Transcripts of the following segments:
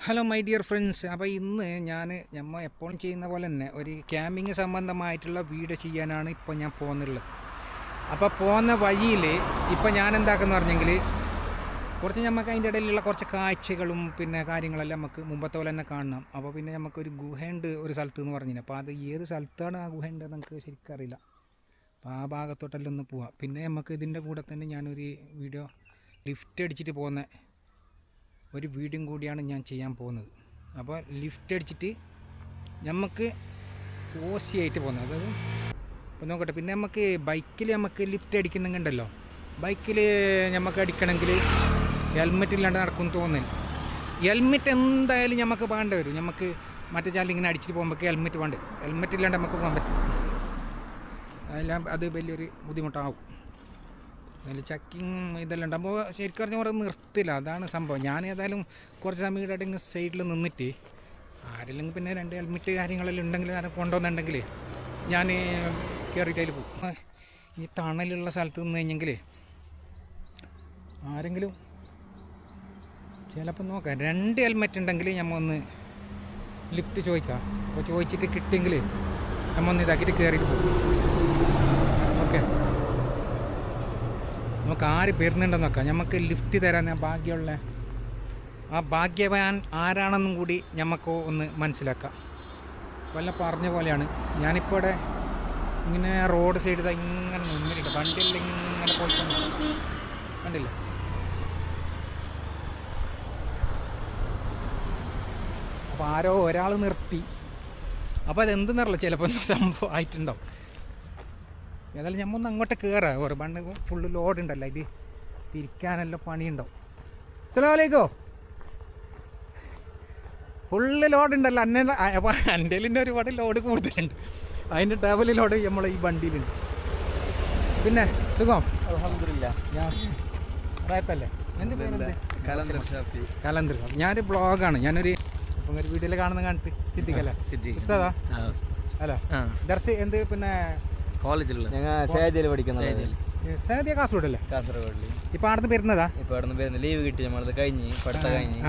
Hello my dear friends. അപ്പോൾ ഇന്ന് നമ്മൾ എപ്പോഴും ചെയ്യുന്ന പോലെ തന്നെ ഒരു ക്യാമ്പിങ് സംബന്ധമായിട്ടുള്ള വീഡിയോ ചെയ്യാനാണ് ഇപ്പോൾ ഞാൻ പോകുന്നുള്ളത്. അപ്പോൾ പോകുന്ന വഴിയിൽ ഇപ്പോൾ ഞാൻ എന്താക്കുന്നു പറഞ്ഞെങ്കിൽ കുറച്ച് നമുക്ക് അതിൻ്റെ ഇടയിലുള്ള കുറച്ച് കാഴ്ചകളും പിന്നെ കാര്യങ്ങളെല്ലാം നമുക്ക് മുമ്പത്തെ പോലെ തന്നെ കാണണം. അപ്പോൾ പിന്നെ നമുക്കൊരു ഗുഹയുണ്ട് ഒരു സ്ഥലത്ത് എന്ന് പറഞ്ഞു. അപ്പോൾ അത് ഏത് സ്ഥലത്താണ് ആ ഗുഹയുണ്ട് നമുക്ക് ശരിക്കും അറിയില്ല. അപ്പോൾ ആ ഭാഗത്തോട്ടെല്ലാം ഒന്ന് പോവാം. പിന്നെ നമുക്ക് ഇതിൻ്റെ കൂടെ തന്നെ ഞാനൊരു വീഡിയോ ലിഫ്റ്റ് അടിച്ചിട്ട് പോകുന്ന ഒരു വീഡിയോ കൂടിയാണ് ഞാൻ ചെയ്യാൻ പോകുന്നത്. അപ്പോൾ ലിഫ്റ്റ് അടിച്ചിട്ട് നമുക്ക് ഓസിയായിട്ട് പോകുന്നത്. അതായത് ഇപ്പോൾ നോക്കട്ടെ. പിന്നെ നമുക്ക് ബൈക്കിൽ നമുക്ക് ലിഫ്റ്റ് അടിക്കുന്നുണ്ടല്ലോ, ബൈക്കിൽ നമുക്ക് അടിക്കണമെങ്കിൽ ഹെൽമെറ്റ് ഇല്ലാണ്ട് നടക്കും തോന്നുന്നു. ഹെൽമെറ്റ് എന്തായാലും നമുക്ക് വേണ്ട വരും. നമുക്ക് മറ്റേ ചാലിൽ ഇങ്ങനെ അടിച്ചിട്ട് പോകുമ്പോൾ ഹെൽമെറ്റ് വേണ്ട. ഹെൽമെറ്റ് ഇല്ലാണ്ട് നമുക്ക് പോകാൻ പറ്റും. അതെല്ലാം അത് വലിയൊരു ബുദ്ധിമുട്ടാവും. അതിൽ ചക്കിങ് ഇതെല്ലാം ഉണ്ടാകുമ്പോൾ ശരിക്കും പറഞ്ഞാൽ കുറേ നിർത്തില്ല. അതാണ് സംഭവം. ഞാൻ ഏതായാലും കുറച്ച് സമയം ഇടയ്ക്ക് സൈഡിൽ നിന്നിട്ട് ആരെങ്കിലും പിന്നെ രണ്ട് ഹെൽമെറ്റ് കാര്യങ്ങളെല്ലാം ഉണ്ടെങ്കിൽ ആരും കൊണ്ടുവന്നുണ്ടെങ്കിൽ ഞാൻ കയറിയിട്ട് അതിൽ പോകും. ഈ തണലുള്ള സ്ഥലത്ത് നിന്ന് കഴിഞ്ഞെങ്കിൽ ആരെങ്കിലും ചിലപ്പോൾ നോക്കാം, രണ്ട് ഹെൽമെറ്റ് ഉണ്ടെങ്കിൽ നമ്മൾ ഒന്ന് ലിഫ്റ്റ് ചോദിക്കാം. അപ്പോൾ ചോദിച്ചിട്ട് കിട്ടിയെങ്കിൽ നമ്മൾ ഒന്ന് ഇതാക്കിയിട്ട് കയറിയിട്ട് പോകും. ഓക്കെ, നമുക്ക് ആര് വരുന്നുണ്ടെന്ന് നോക്കാം. നമുക്ക് ലിഫ്റ്റ് തരാൻ ഭാഗ്യമുള്ള ആ ഭാഗ്യവാൻ ആരാണെന്നും കൂടി നമുക്ക് ഒന്ന് മനസ്സിലാക്കാം. വല്ല പറഞ്ഞ പോലെയാണ് ഞാനിപ്പോൾ ഇവിടെ ഇങ്ങനെ റോഡ് സൈഡ് ഇങ്ങനെ നിന്നിട്ടുണ്ട്. വണ്ടിയിൽ ഇങ്ങനെ പോയിട്ടുണ്ട്, കണ്ടില്ല? അപ്പോൾ ആരോ ഒരാൾ നിർത്തി. അപ്പോൾ അതെന്തെന്നറിയില്ല, ചിലപ്പോൾ സംഭവം ആയിട്ടുണ്ടാവും. ഏതായാലും ഞമ്മൊന്ന് അങ്ങോട്ട് കയറാം. ഒരു പണ്ട് ഫുള്ള് ലോഡുണ്ടല്ലോ, ഇത് തിരിക്കാനെല്ലാം പണിയുണ്ടാവും. അസ്സലാമു ഫുള്ള് ലോഡുണ്ടല്ലോ. അപ്പോൾ എൻ്റെ ഒരുപാട് ലോഡ് കൂടുതലുണ്ട്. അതിൻ്റെ ടേബിൾ ലോഡ് നമ്മളെ ഈ വണ്ടിയിലുണ്ട്. പിന്നെ സുഖം? അൽഹംദുലില്ലാ. ഞാൻ റായത്തല്ലേ? എൻ്റെ പേരെന്ത്? കലന്തർ. ഞാനൊരു ബ്ലോഗാണ്. ഞാനൊരു വീഡിയോയിൽ കാണുന്ന കാണിട്ട് സിദ്ദിഖല്ലേ? ഉസ്താദാ അല്ല ദർശ എന്ത് പിന്നെ കോളേജിലുള്ള സേദിയിൽ പഠിക്കുന്നത്. സേദിയ കാസർഗോഡല്ലേ? കാസർഗോഡിൽ. ഇപ്പൊ അവിടുന്ന് വരുന്നതാ? ഇപ്പൊ അവിടുന്ന് വരുന്നത് ലീവ് കിട്ടി, നമ്മളത് കഴിഞ്ഞ് പഠിത്തം കഴിഞ്ഞ്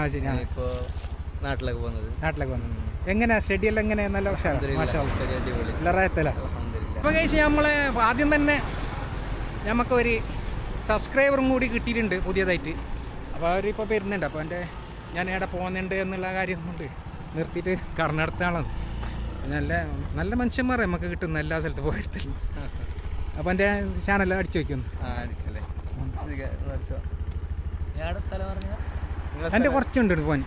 ഇപ്പൊ നാട്ടിലേക്ക് പോകുന്നത്. നാട്ടിലേക്ക് വന്നത് എങ്ങനെയാ? സ്റ്റഡി എല്ലാം എങ്ങനെയാ? നല്ല അപ്പൊ കഴിച്ച് നമ്മളെ ആദ്യം തന്നെ നമുക്കൊരു സബ്സ്ക്രൈബറും കൂടി കിട്ടിയിട്ടുണ്ട് പുതിയതായിട്ട്. അപ്പോൾ അവരിപ്പോൾ വരുന്നുണ്ട്. അപ്പോൾ എൻ്റെ ഞാൻ എവിടെ പോകുന്നുണ്ട് എന്നുള്ള കാര്യം കൊണ്ട് നിർത്തിയിട്ട് കർണടത്ത ആളാണ്. നല്ല നല്ല മനുഷ്യന്മാരെ നമുക്ക് കിട്ടുന്ന എല്ലാ സ്ഥലത്തും പോയിരുത്തില്ല. അപ്പോൾ എൻ്റെ ചാനൽ അടിച്ചു വയ്ക്കുന്നു. എൻ്റെ കുറച്ചുണ്ട് പോകാൻ.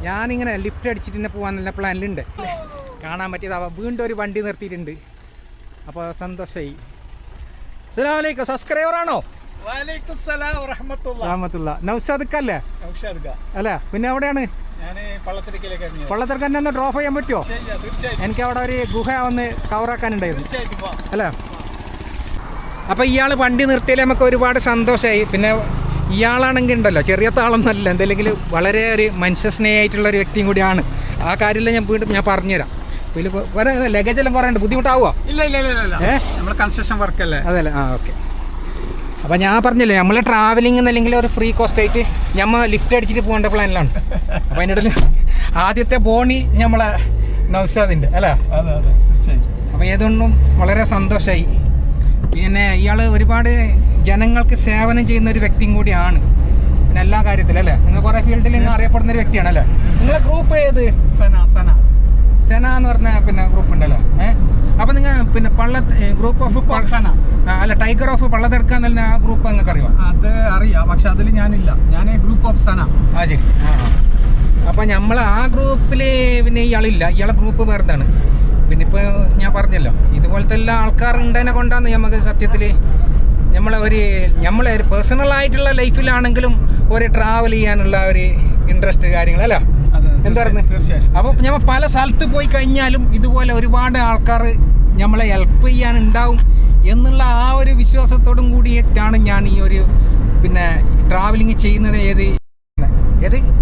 ഞാനിങ്ങനെ ലിഫ്റ്റ് അടിച്ചിട്ട് തന്നെ പോകാൻ നല്ല പ്ലാനിലുണ്ട്. കാണാൻ പറ്റിയത് വീണ്ടും ഒരു വണ്ടി നിർത്തിയിട്ടുണ്ട്. അപ്പോൾ സന്തോഷമായി. അസ്സലാമു അലൈക്കും. സബ്സ്ക്രൈബറാണോ? നൗഷാദ് അല്ല, പിന്നെ എവിടെയാണ്? പള്ളത്തിരക്ക് എന്നെ ഡ്രോപ്പ് ചെയ്യാൻ പറ്റുമോ? എനിക്ക് അവിടെ ഒരു ഗുഹ ഒന്ന് കവറാക്കാനുണ്ടായിരുന്നു അല്ലേ? അപ്പോൾ ഇയാൾ വണ്ടി നിർത്തിയാൽ നമുക്ക് ഒരുപാട് സന്തോഷമായി. പിന്നെ ഇയാളാണെങ്കിൽ ഉണ്ടല്ലോ, ചെറിയ താളൊന്നുമല്ല, എന്തെങ്കിലും വളരെ ഒരു മനുഷ്യസ്നേഹമായിട്ടുള്ളൊരു വ്യക്തിയും കൂടിയാണ്. ആ കാര്യമെല്ലാം ഞാൻ വീണ്ടും ഞാൻ പറഞ്ഞുതരാം. പിന്നെ വേറെ ലഗേജ് എല്ലാം കുറേ ഉണ്ട്. ബുദ്ധിമുട്ടാവുമോ? ഇല്ല, കൺസ്ട്രക്ഷൻ വർക്കല്ലേ? അതല്ലേ? ആ ഓക്കെ. അപ്പോൾ ഞാൻ പറഞ്ഞില്ലേ, നമ്മൾ ട്രാവലിംഗ് എന്നല്ലെങ്കിൽ ഒരു ഫ്രീ കോസ്റ്റ് ആയിട്ട് നമ്മൾ ലിഫ്റ്റ് അടിച്ചിട്ട് പോകേണ്ട പ്ലാനിലാണ്. അപ്പോൾ അതിൻ്റെ ഇടയിൽ ആദ്യത്തെ ബോണി നമ്മളെ നൗഷാദിൻ്റെ അല്ലേ? അപ്പോൾ ഏതൊന്നും വളരെ സന്തോഷമായി. പിന്നെ ഇയാൾ ഒരുപാട് ജനങ്ങൾക്ക് സേവനം ചെയ്യുന്ന ഒരു വ്യക്തിയും കൂടിയാണ്. പിന്നെ എല്ലാ കാര്യത്തിലും അല്ലേ? നിങ്ങൾ കുറേ ഫീൽഡിൽ നിങ്ങൾ അറിയപ്പെടുന്ന ഒരു വ്യക്തിയാണല്ലേ? നിങ്ങളെ ഗ്രൂപ്പ് ഏത്? സെന എന്ന് പറഞ്ഞ പിന്നെ ഗ്രൂപ്പ് ഉണ്ടല്ലോ. അപ്പോൾ നിങ്ങൾ പിന്നെ ഗ്രൂപ്പ് ഓഫ് അല്ല ടൈഗർ ഓഫ് പള്ളത്തെടുക്കാൻ തന്നെ ആ ഗ്രൂപ്പ് നിങ്ങൾക്ക് അറിയോ? അത് അറിയാം, പക്ഷെ അതിൽ ഞാനില്ല. ഞാൻ ഗ്രൂപ്പ് ഓഫ് സന. ആ ശരി. അപ്പോൾ നമ്മൾ ആ ഗ്രൂപ്പിൽ പിന്നെ ഇയാളില്ല. ഇയാളെ ഗ്രൂപ്പ് വേറെന്താണ്. പിന്നെ ഇപ്പോൾ ഞാൻ പറഞ്ഞല്ലോ, ഇതുപോലത്തെ എല്ലാ ആൾക്കാരുണ്ടതിനെ കൊണ്ടാണ് നമുക്ക് സത്യത്തിൽ നമ്മളെ ഒരു പേഴ്സണലായിട്ടുള്ള ലൈഫിലാണെങ്കിലും ഒരു ട്രാവൽ ചെയ്യാനുള്ള ഒരു ഇൻട്രസ്റ്റ് കാര്യങ്ങളല്ല എന്താ പറയുന്നത്? അപ്പോൾ നമ്മൾ പല സ്ഥലത്ത് പോയി കഴിഞ്ഞാലും ഇതുപോലെ ഒരുപാട് ആൾക്കാർ നമ്മളെ ഹെൽപ്പ് ചെയ്യാനുണ്ടാവും എന്നുള്ള ആ ഒരു വിശ്വാസത്തോടും കൂടിയിട്ടാണ് ഞാൻ ഈ ഒരു പിന്നെ ട്രാവലിങ് ചെയ്യുന്നത്. ഏത്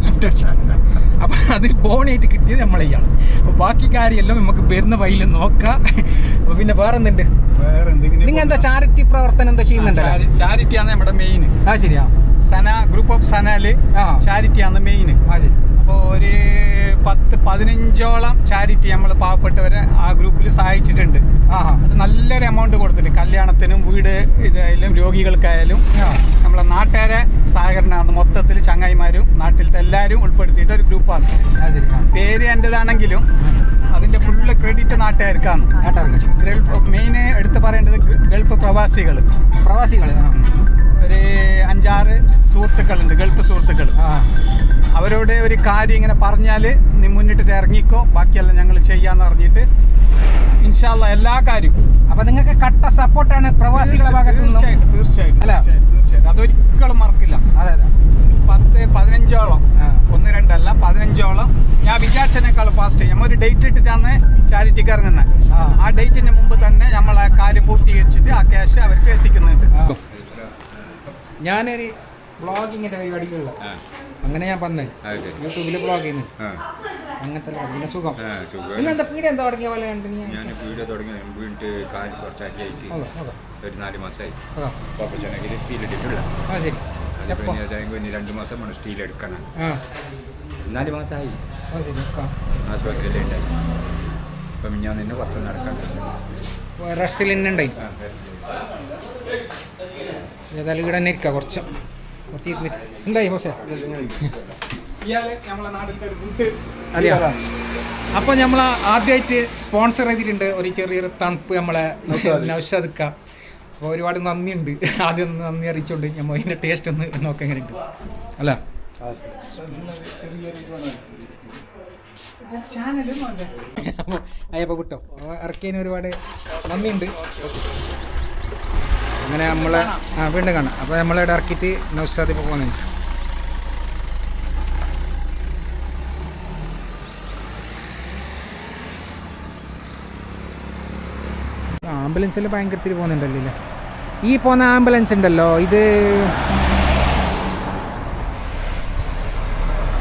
ലിഫ്റ്റ് അടിച്ചിട്ട്. അപ്പോൾ അതിൽ ബോണായിട്ട് കിട്ടിയത് നമ്മളെയാണ്. അപ്പോൾ ബാക്കി കാര്യമെല്ലാം നമുക്ക് വരുന്ന വഴിയിൽ നോക്കാം. അപ്പോൾ പിന്നെ വേറെ എന്തുണ്ട്? നിങ്ങൾ എന്താ ചാരിറ്റി പ്രവർത്തനം എന്താ ചെയ്യുന്നുണ്ടല്ലോ? ചാരിറ്റിയാണ് നമ്മുടെ മെയിൻ. ആ ശരിയാ. സന ഗ്രൂപ്പ് ഓഫ് സനല് ചാരിറ്റിയാണ് മെയിൻ. അപ്പോൾ ഒരു 10-15ഓളം ചാരിറ്റി നമ്മൾ പാവപ്പെട്ടവരെ ആ ഗ്രൂപ്പിൽ സഹായിച്ചിട്ടുണ്ട്. അത് നല്ലൊരു എമൗണ്ട് കൊടുത്തിട്ട് കല്യാണത്തിനും വീട് ഇതായാലും രോഗികൾക്കായാലും നമ്മളെ നാട്ടുകാരെ സഹകരണമാണ്. മൊത്തത്തിൽ ചങ്ങായിമാരും നാട്ടിലത്തെ എല്ലാവരും ഉൾപ്പെടുത്തിയിട്ട് ഒരു ഗ്രൂപ്പാണ്. പേര് എൻ്റെതാണെങ്കിലും അതിൻ്റെ ഫുള്ള് ക്രെഡിറ്റ് നാട്ടുകാർക്കാണ്. മെയിൻ എടുത്ത് പറയേണ്ടത് ഗൾഫ് പ്രവാസികൾ ഒരു 5-6 സുഹൃത്തുക്കളുണ്ട്, ഗൾഫ് സുഹൃത്തുക്കൾ. അവരോട് ഒരു കാര്യം ഇങ്ങനെ പറഞ്ഞാൽ നീ മുന്നിട്ടിട്ട് ഇറങ്ങിക്കോ, ബാക്കിയെല്ലാം ഞങ്ങൾ ചെയ്യാന്ന് പറഞ്ഞിട്ട് ഇൻഷാ അല്ലാഹ് എല്ലാ കാര്യവും. അപ്പൊ നിങ്ങൾക്ക് കട്ട സപ്പോർട്ടാണ് പ്രവാസികളുടെ ഭാഗത്ത് നിന്ന്. തീർച്ചയായിട്ടും അതൊരിക്കലും മറക്കില്ല. 10-15ഓളം 1-2 അല്ല 15ഓളം ഞാൻ വിചാരിച്ചതിനേക്കാൾ ഫാസ്റ്റ് നമ്മൾ ഒരു ഡേറ്റ് ഇട്ടിട്ടാണ് ചാരിറ്റിക്ക് ഇറങ്ങുന്നത്. ആ ഡേറ്റിന് മുമ്പ് തന്നെ നമ്മളെ കാര്യം പൂർത്തീകരിച്ചിട്ട് ആ ക്യാഷ് അവർക്ക് എത്തിക്കുന്നുണ്ട്. ഞാനൊരു വ്ളോഗിങ്ങിന്റെ പരിപാടിക്കുള്ള അങ്ങനെ ഞാൻ പറഞ്ഞത് യൂട്യൂബിൽ വ്ളോഗ് ചെയ്യുന്നു. അങ്ങനത്തെ പിന്നെ സുഖം. ഇന്നെന്താ പീഡിയ എന്താ തുടങ്ങിയ പോലെ കണ്ടു? ഞാൻ വീഡിയോ തുടങ്ങി വീണിട്ട് കാല് കുറച്ചാക്കിയായിട്ട് ഒരു 4 മാസമായി. പ്രൊഫഷണൽ സ്റ്റീൽ ഇട്ടിട്ടുള്ള. ശരി. 2 മാസം വേണം സ്റ്റീൽ എടുക്കണം. 4 മാസമായി ആശുപത്രിയിലേ ഉണ്ടായി. അപ്പം ഞാൻ നിന്നെ പുറത്ത് നടക്കാൻ റെസ്റ്റിൽ തന്നെ ഉണ്ടായി. ഏതായാലും ഇവിടെ തന്നെ ഇരിക്കാം കുറച്ച് ഇരുന്നിട്ട്. എന്തായി ഹോസേ? അതെയോ? അപ്പോൾ നമ്മൾ ആദ്യമായിട്ട് സ്പോൺസർ ചെയ്തിട്ടുണ്ട് ഒരു ചെറിയൊരു തണുപ്പ് നമ്മളെ നൗഷാദ്ക്ക. അപ്പോൾ ഒരുപാട് നന്ദിയുണ്ട്. ആദ്യം ഒന്ന് നന്ദി അറിയിച്ചുകൊണ്ട് നമ്മൾ അതിൻ്റെ ടേസ്റ്റ് ഒന്ന് നോക്കാൻ എങ്ങനെയുണ്ട് അല്ല. അയ്യപ്പോൾ കിട്ടോ ഇറക്കിയതിന് ഒരുപാട് നന്ദിയുണ്ട്. അങ്ങനെ നമ്മളെ വീണ്ടും കാണാം. അപ്പോൾ നമ്മളിവിടെ ഇറക്കിയിട്ട് നൗഷാദ് ഇപ്പോൾ പോകുന്നുണ്ട്. ആംബുലൻസിൽ ഭയങ്കരത്തിൽ പോകുന്നുണ്ടല്ലോ ഇല്ലേ? ഈ പോകുന്ന ആംബുലൻസ് ഉണ്ടല്ലോ, ഇത്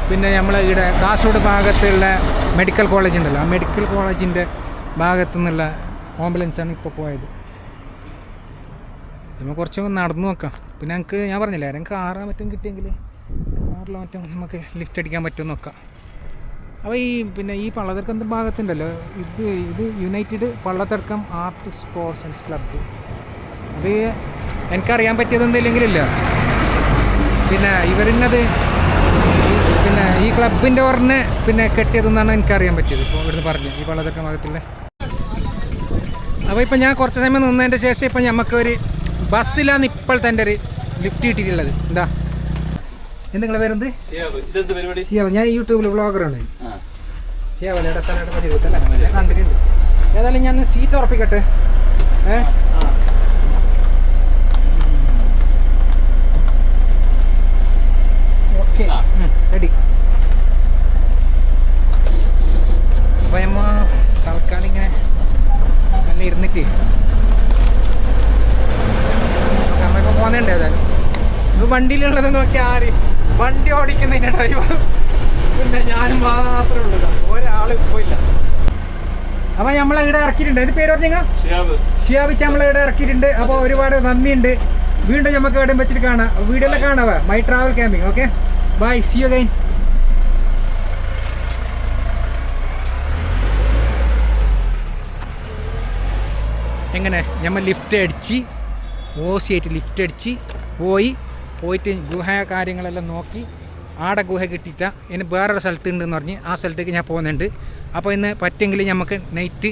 പിന്നെ നമ്മളെ ഇവിടെ കാസർഗോഡ് ഭാഗത്തുള്ള മെഡിക്കൽ കോളേജ് ഉണ്ടല്ലോ, ആ മെഡിക്കൽ കോളേജിൻ്റെ ഭാഗത്തു നിന്നുള്ള ആംബുലൻസാണ് ഇപ്പോൾ പോയത്. നമ്മൾ കുറച്ച് നടന്നു നോക്കാം. പിന്നെ ഞങ്ങൾക്ക് ഞാൻ പറഞ്ഞില്ലേ ഞങ്ങൾക്ക് 6 മറ്റും കിട്ടിയെങ്കിൽ 6 മറ്റും നമുക്ക് ലിഫ്റ്റ് അടിക്കാൻ പറ്റുമെന്ന് നോക്കാം. അപ്പോൾ പിന്നെ ഈ പള്ളത്തർക്കം ഭാഗത്തുണ്ടല്ലോ, ഇത് united Pallatharkkam art sports and club. അത് എനിക്കറിയാൻ പറ്റിയതെന്തെങ്കിലില്ല. പിന്നെ ഇവരിന്നത് പിന്നെ ഈ ക്ലബിൻ്റെ പറഞ്ഞ് പിന്നെ കെട്ടിയതെന്നാണ് എനിക്കറിയാൻ പറ്റിയത്. ഇപ്പോൾ ഇവിടുന്ന് പറഞ്ഞു ഈ പള്ളത്തർക്കം ഭാഗത്തുള്ള. അപ്പോൾ ഇപ്പം ഞാൻ കുറച്ച് സമയം നിന്നതിൻ്റെ ശേഷം ഇപ്പം നമുക്കൊരു ബസ്സിലാണ് ഇപ്പോഴത്തെ എൻ്റെ ഒരു ലിഫ്റ്റ് കിട്ടിയിട്ടുള്ളത്. എന്താ നിങ്ങളെ പേരെന്ത്? ഷിയാവ്. ഞാൻ യൂട്യൂബിൽ വ്ളോഗറാണ്. ഷിയാവല്ലേ സ്ഥലമായിട്ട് പതിവ് കണ്ടിട്ടുണ്ട്. ഏതായാലും ഞാൻ സീറ്റ് ഉറപ്പിക്കട്ടെ. Okay ready. അപ്പോൾ നമ്മൾ തൽക്കാലം ഇങ്ങനെ നല്ല ഇരുന്നിട്ട് നമ്മളിപ്പോൾ പോകുന്നുണ്ട്. ഏതായാലും ഇത് വണ്ടിയിലുള്ളത് നോക്കിയാൽ ആര് വണ്ടി ഓടിക്കുന്നതിൻ്റെ ഡ്രൈവർ പിന്നെ ഞാനും മാത്രമേ ഉള്ളതാണ്, ഒരാൾ ഇപ്പോൾ ഇല്ല. അപ്പോൾ നമ്മളെ ഇവിടെ ഇറക്കിയിട്ടുണ്ട്. ഇത് പേര് പറഞ്ഞാൽ ഷിയാബിച്ച് നമ്മളെ ഇവിടെ ഇറക്കിയിട്ടുണ്ട്. അപ്പോൾ ഒരുപാട് നന്ദിയുണ്ട്. വീണ്ടും നമുക്ക് എവിടെയും വെച്ചിട്ട് കാണാം. വീഡിയോയിലെ കാണാവേ my travel camping. Okay bye, see you again. എങ്ങനെ നമ്മൾ ലിഫ്റ്റ് അടിച്ച് ഓസിയായിട്ട് ലിഫ്റ്റ് അടിച്ച് പോയിട്ട് ഗുഹ കാര്യങ്ങളെല്ലാം നോക്കി ആടെ ഗുഹ കിട്ടിയിട്ട ഇനി വേറൊരു സ്ഥലത്തുണ്ടെന്ന് പറഞ്ഞ് ആ സ്ഥലത്തേക്ക് ഞാൻ പോകുന്നുണ്ട്. അപ്പോൾ ഇന്ന് പറ്റുമെങ്കിൽ നമുക്ക് നൈറ്റ്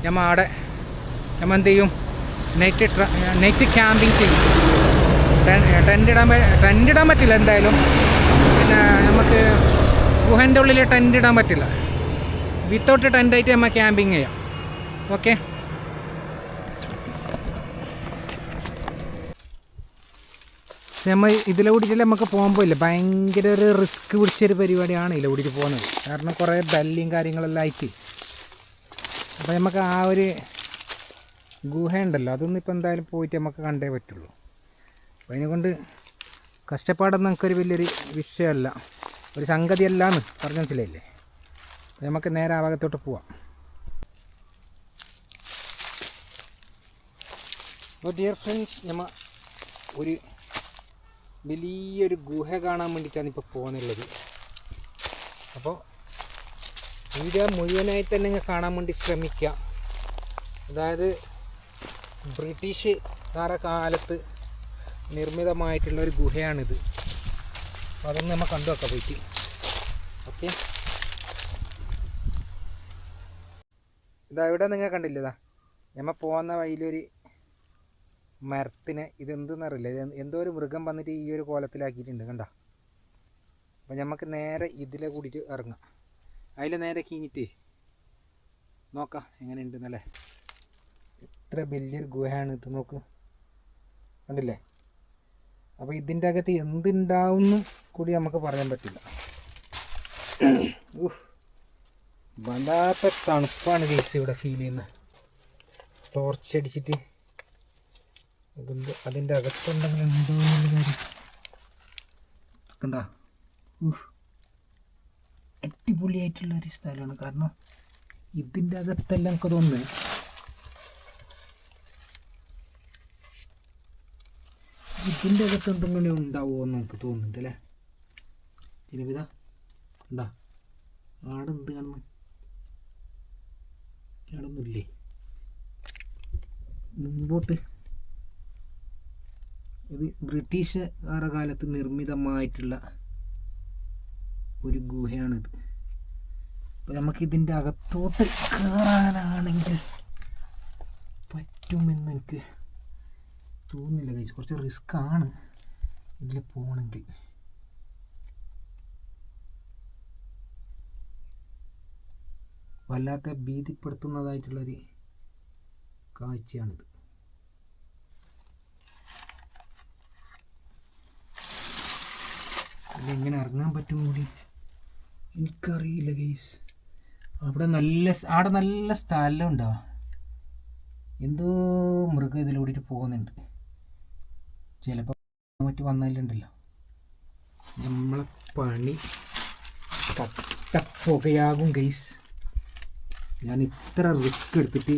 നമ്മൾ ആടെ നമ്മൾ എന്ത് ചെയ്യും, നൈറ്റ് ക്യാമ്പിങ് ചെയ്യും. ടെൻ്റ് ഇടാൻ പറ്റില്ല എന്തായാലും. പിന്നെ നമുക്ക് ഗുഹൻ്റെ ഉള്ളിൽ ടെൻ്റ് ഇടാൻ പറ്റില്ല. വിത്തൗട്ട് ടെൻ്റായിട്ട് നമ്മൾ ക്യാമ്പിങ് ചെയ്യാം. ഓക്കെ. നമ്മൾ ഇതിലെ കൂടിയിട്ട് നമുക്ക് പോകുമ്പോൾ ഇല്ല ഭയങ്കര ഒരു റിസ്ക് പിടിച്ചൊരു പരിപാടിയാണ് ഇതിലെ കൂടിയിട്ട് പോകുന്നത്. കാരണം കുറേ ബെല്ലിയും കാര്യങ്ങളെല്ലാം ആയിട്ട്. അപ്പോൾ നമുക്ക് ആ ഒരു ഗുഹ ഉണ്ടല്ലോ അതൊന്നും ഇപ്പോൾ എന്തായാലും പോയിട്ട് നമുക്ക് കണ്ടേ പറ്റുള്ളൂ. അപ്പോൾ അതിനെക്കൊണ്ട് കഷ്ടപ്പാടൊന്നും നമുക്കൊരു വലിയൊരു വിഷയമല്ല, ഒരു സംഗതിയല്ലാന്ന് പറഞ്ഞ മനസ്സിലായില്ലേ. അപ്പോൾ നമുക്ക് നേരെ ആ ഭാഗത്തോട്ട് പോവാം. അപ്പോൾ ഡിയർ ഫ്രണ്ട്സ്, നമ്മൾ ഒരു വലിയൊരു ഗുഹ കാണാൻ വേണ്ടിയിട്ടാണ് ഇപ്പോൾ പോകുന്നുള്ളത്. അപ്പോൾ വീഡിയോ മുഴുവനായി തന്നെ നിങ്ങൾ കാണാൻ വേണ്ടി ശ്രമിക്കുക. അതായത് ബ്രിട്ടീഷുകാരുടെ കാലത്ത് നിർമ്മിതമായിട്ടുള്ള ഒരു ഗുഹയാണിത്. അപ്പോൾ അതൊന്ന് നമ്മൾ കണ്ടു വെക്കാം പോയിട്ട്. ഓക്കെ, ഇതാ ഇവിടെ നിങ്ങൾ കണ്ടില്ല, ഇതാ നമ്മൾ പോകുന്ന വഴിയിലൊരു മരത്തിന് ഇതെന്തെന്നറിയില്ല, എന്തോ ഒരു മൃഗം വന്നിട്ട് ഈ ഒരു കോലത്തിലാക്കിയിട്ടുണ്ട് കണ്ട. അപ്പോൾ നമുക്ക് നേരെ ഇതിലെ കൂടിയിട്ട് ഇറങ്ങാം. അതിൽ നേരെ കീഞ്ഞിട്ട് നോക്കാം എങ്ങനെ ഉണ്ടെന്നല്ലേ. ഇത്ര വലിയൊരു ഗുഹയാണ് ഇത്, നോക്ക് കണ്ടില്ലേ. അപ്പോൾ ഇതിൻ്റെ അകത്ത് എന്തുണ്ടാവുമെന്ന് കൂടി നമുക്ക് പറയാൻ പറ്റില്ല. വല്ലാത്ത തണുപ്പാണ് കേസ് ഇവിടെ ഫീൽ ചെയ്യുന്നത്. ടോർച്ച് അടിച്ചിട്ട് അതിൻ്റെ അകത്തുണ്ടെങ്കിൽ എന്തോ കാര്യം കണ്ട. അടിപൊളിയായിട്ടുള്ളൊരു സ്ഥലമാണ്. കാരണം ഇതിൻ്റെ അകത്തെല്ലാം എനിക്ക് തോന്നുന്നത് ഇതിൻ്റെ അകത്ത് എന്തെങ്കിലും ഉണ്ടാവുമോ എന്ന് നമുക്ക് തോന്നുന്നുണ്ട് അല്ലേ. ചിലവിത ഉണ്ടാ ആടെന്ത് കാണുന്നു, ആടൊന്നുമില്ലേ. മുമ്പോട്ട് ഇത് ബ്രിട്ടീഷുകാരുടെ കാലത്ത് നിർമ്മിതമായിട്ടുള്ള ഒരു ഗുഹയാണിത്. അപ്പോൾ നമുക്കിതിൻ്റെ അകത്തോട്ട് കയറാനാണെങ്കിൽ പറ്റുമെന്ന് എനിക്ക് തോന്നുന്നില്ല കഴിച്ച്. കുറച്ച് റിസ്ക് ആണ് ഇതിൽ പോകണമെങ്കിൽ. വല്ലാത്ത ഭീതിപ്പെടുത്തുന്നതായിട്ടുള്ളൊരു കാഴ്ചയാണിത്. ഇതെങ്ങനെ ഇറങ്ങാൻ പറ്റും കൂടി എനിക്കറിയില്ല ഗൈസ്. അവിടെ നല്ല സ്ഥലം ഉണ്ടാവാം. എന്തോ മൃഗം ഇതിലൂടെ പോകുന്നുണ്ട്. ചിലപ്പോൾ മറ്റു വന്നാലുണ്ടല്ലോ നമ്മളെ പണി കട്ടപ്പുകയാകും ഗൈസ്. ഞാൻ ഇത്ര റിസ്ക് എടുത്തിട്ട്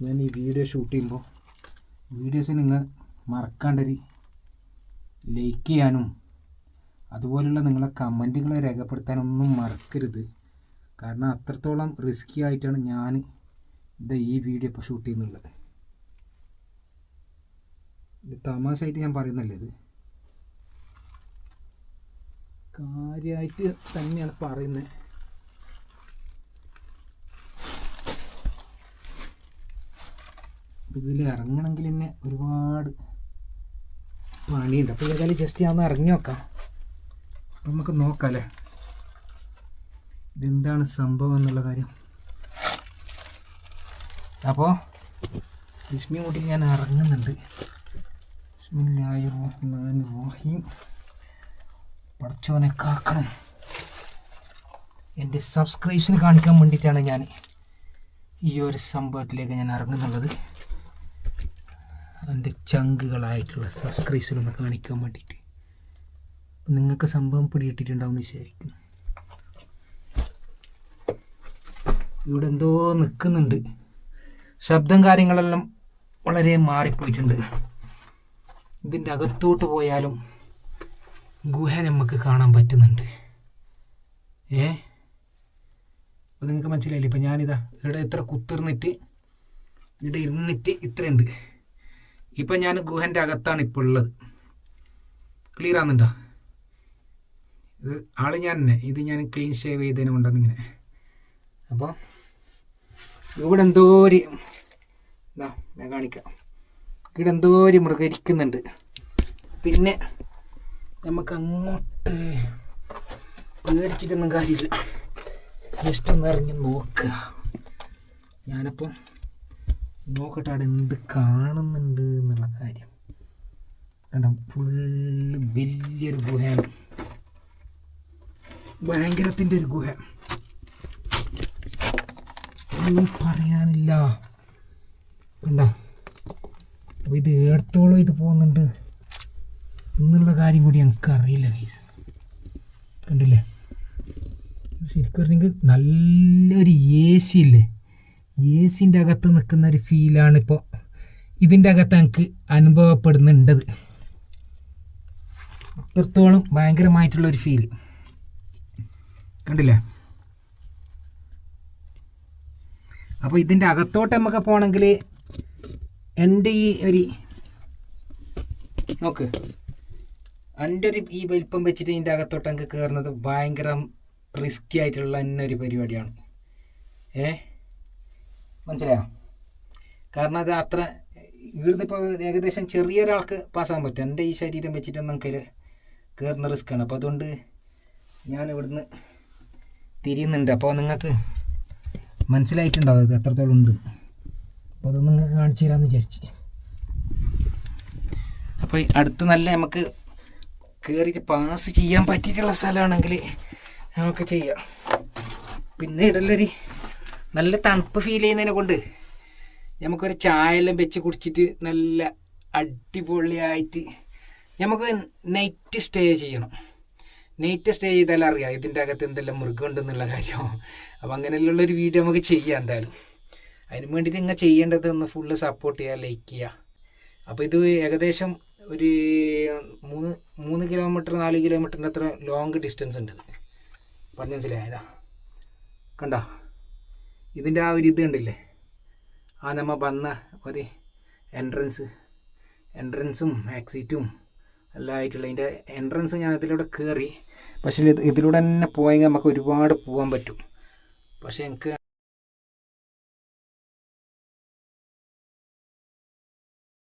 ഞാൻ ഈ വീഡിയോ ഷൂട്ട് ചെയ്യുമ്പോൾ വീഡിയോസ് നിങ്ങൾ മറക്കാണ്ടൊരു ലൈക്ക് ചെയ്യാനും അതുപോലുള്ള നിങ്ങളെ കമൻറ്റുകളെ രേഖപ്പെടുത്താനൊന്നും മറക്കരുത്. കാരണം അത്രത്തോളം റിസ്കി ആയിട്ടാണ് ഞാൻ ഈ വീഡിയോ ഇപ്പോൾ ഷൂട്ട് ചെയ്യുന്നുള്ളത്. ഇത് തമാശയായിട്ട് ഞാൻ പറയുന്നല്ലേ, ഇത് കാര്യമായിട്ട് തന്നെയാണ് പറയുന്നത്. ഇതിൽ ഇറങ്ങണമെങ്കിൽ തന്നെ ഒരുപാട് പണിയുണ്ട്. അപ്പോൾ ഏതായാലും ജസ്റ്റ് ഞാൻ ഇറങ്ങി നോക്കാം. അപ്പം നമുക്ക് നോക്കാം അല്ലേ ഇതെന്താണ് സംഭവം എന്നുള്ള കാര്യം. അപ്പോൾ ബിസ്മി കൂട്ടി ഞാൻ ഇറങ്ങുന്നുണ്ട്. ബിസ്മില്ലാഹിർ പടച്ചോനെ കാക്കണം. എൻ്റെ സബ്സ്ക്രിപ്ഷൻ കാണിക്കാൻ വേണ്ടിയിട്ടാണ് ഞാൻ ഈ ഒരു സംഭവത്തിലേക്ക് ഞാൻ ഇറങ്ങുന്നുള്ളത്. എൻ്റെ ചങ്കുകളായിട്ടുള്ള സബ്സ്ക്രിപ്ഷൻ ഒന്ന് കാണിക്കാൻ വേണ്ടിയിട്ട്. നിങ്ങൾക്ക് സംഭവം പിടിയിട്ടിട്ടുണ്ടാവും വിചാരിക്കും. ഇവിടെ എന്തോ നിൽക്കുന്നുണ്ട്. ശബ്ദം കാര്യങ്ങളെല്ലാം വളരെ മാറിപ്പോയിട്ടുണ്ട്. ഇതിൻ്റെ അകത്തോട്ട് പോയാലും ഗുഹ നമുക്ക് കാണാൻ പറ്റുന്നുണ്ട്. അപ്പോൾ നിങ്ങൾക്ക് മനസ്സിലായില്ലേ. ഇപ്പം ഞാനിതാ ഇവിടെ ഇത്ര കുത്തിർന്നിട്ട് ഇവിടെ ഇരുന്നിട്ട് ഇത്രയുണ്ട്. ഇപ്പം ഞാൻ ഗുഹൻ്റെ അകത്താണ് ഇപ്പോൾ ഉള്ളത്. ക്ലിയർ ആകുന്നുണ്ടോ? ഇത് ആൾ ഞാൻ തന്നെ, ഇത് ഞാൻ ക്ലീൻ ഷേവ് ചെയ്തതിനെ കൊണ്ടാന്നിങ്ങനെ. അപ്പോൾ ഇവിടെ എന്തോ ഒരു ഞാൻ കാണിക്കാം. ഇവിടെ എന്തോ ഒരു മൃഗം ഇരിക്കുന്നുണ്ട്. പിന്നെ നമുക്ക് അങ്ങോട്ട് പേടിച്ചിട്ടൊന്നും കാര്യമില്ല. ജസ്റ്റ് ഒന്ന് ഇറങ്ങി നോക്കുക. ഞാനപ്പം നോക്കട്ടെ അവിടെ എന്ത് കാണുന്നുണ്ട് എന്നുള്ള കാര്യം. കണ്ടോ, ഫുള്ള് വലിയൊരു ഗുഹയാണ്. ഭയങ്കരത്തിൻ്റെ ഒരു ഗുഹ, ഒന്നും പറയാനില്ല. കണ്ടോ, അപ്പോൾ ഇത് ഏടത്തോളം ഇത് പോകുന്നുണ്ട് എന്നുള്ള കാര്യം കൂടി ഞങ്ങൾക്കറിയില്ല ഗൈസ്. കണ്ടില്ലേ, ശരിക്കും പറഞ്ഞെങ്കിൽ നല്ലൊരു എ സി ഇല്ലേ, എ സിൻ്റെ അകത്ത് നിൽക്കുന്ന ഒരു ഫീലാണ് ഇപ്പോൾ ഇതിൻ്റെ അകത്ത് ഞങ്ങൾക്ക് അനുഭവപ്പെടുന്നുണ്ടത്. അത്രത്തോളം ഭയങ്കരമായിട്ടുള്ളൊരു ഫീല് കണ്ടില്ലേ. അപ്പോൾ ഇതിൻ്റെ അകത്തോട്ട് നമുക്ക് പോകണമെങ്കിൽ എൻ്റെ ഈ ഒരു നോക്ക്, എൻ്റെ ഒരു ഈ വലിപ്പം വെച്ചിട്ട് ഇതിൻ്റെ അകത്തോട്ട് അങ്ങ് കയറുന്നത് ഭയങ്കര റിസ്ക്കി ആയിട്ടുള്ള തന്നെ ഒരു പരിപാടിയാണ്. മനസ്സിലായോ? കാരണം അത് അത്ര ഇവിടുന്ന് ഇപ്പോൾ ഏകദേശം ചെറിയൊരാൾക്ക് പാസ്സാകാൻ പറ്റും. എൻ്റെ ഈ ശരീരം വെച്ചിട്ട് നമുക്ക് കയറുന്ന റിസ്ക്കാണ്. അപ്പോൾ അതുകൊണ്ട് ഞാൻ ഇവിടുന്ന് തിരിയുന്നുണ്ട്. അപ്പോൾ നിങ്ങൾക്ക് മനസ്സിലായിട്ടുണ്ടാവും ഇത് എത്രത്തോളം ഉണ്ട്. അപ്പോൾ അത് നിങ്ങൾക്ക് കാണിച്ചു തരാമെന്ന് വിചാരിച്ച്. അപ്പോൾ അടുത്ത് നല്ല നമുക്ക് കയറിയിട്ട് പാസ് ചെയ്യാൻ പറ്റിയിട്ടുള്ള സ്ഥലമാണെങ്കിൽ നമുക്ക് ചെയ്യാം. പിന്നെ ഇടലൊരു നല്ല തണുപ്പ് ഫീൽ ചെയ്യുന്നതിനെ കൊണ്ട് നമുക്കൊരു ചായ എല്ലാം വെച്ച് കുടിച്ചിട്ട് നല്ല അടിപൊളിയായിട്ട് നമുക്ക് നൈറ്റ് സ്റ്റേ ചെയ്യണം. നൈറ്റ് സ്റ്റേ ചെയ്താൽ അറിയാം ഇതിൻ്റെ അകത്ത് എന്തെല്ലാം മൃഗമുണ്ടെന്നുള്ള കാര്യം. അപ്പോൾ അങ്ങനെയുള്ളൊരു വീഡിയോ നമുക്ക് ചെയ്യാം എന്തായാലും. അതിന് വേണ്ടിയിട്ട് ഇങ്ങനെ ചെയ്യേണ്ടത് ഒന്ന് ഫുള്ള് സപ്പോർട്ട് ചെയ്യുക, ലൈക്ക് ചെയ്യുക. അപ്പോൾ ഇത് ഏകദേശം ഒരു 3 കിലോമീറ്റർ 4 കിലോമീറ്ററിൻ്റെ അത്ര ലോങ് ഡിസ്റ്റൻസ് ഉണ്ട്. മനസ്സിലായതാ? കണ്ടോ ഇതിൻ്റെ ആ ഒരു ഇത് കണ്ടില്ലേ, ആ നമ്മൾ വന്ന ഒരു എൻട്രൻസും എക്സിറ്റും എല്ലാം ആയിട്ടുള്ള ഇതിൻ്റെ എൻട്രൻസ് ഞാൻ ഇതിലൂടെ കയറി. പക്ഷേ ഇതിലൂടെ തന്നെ പോയെങ്കിൽ നമുക്ക് ഒരുപാട് പോകാൻ പറ്റും. പക്ഷേ എനിക്ക്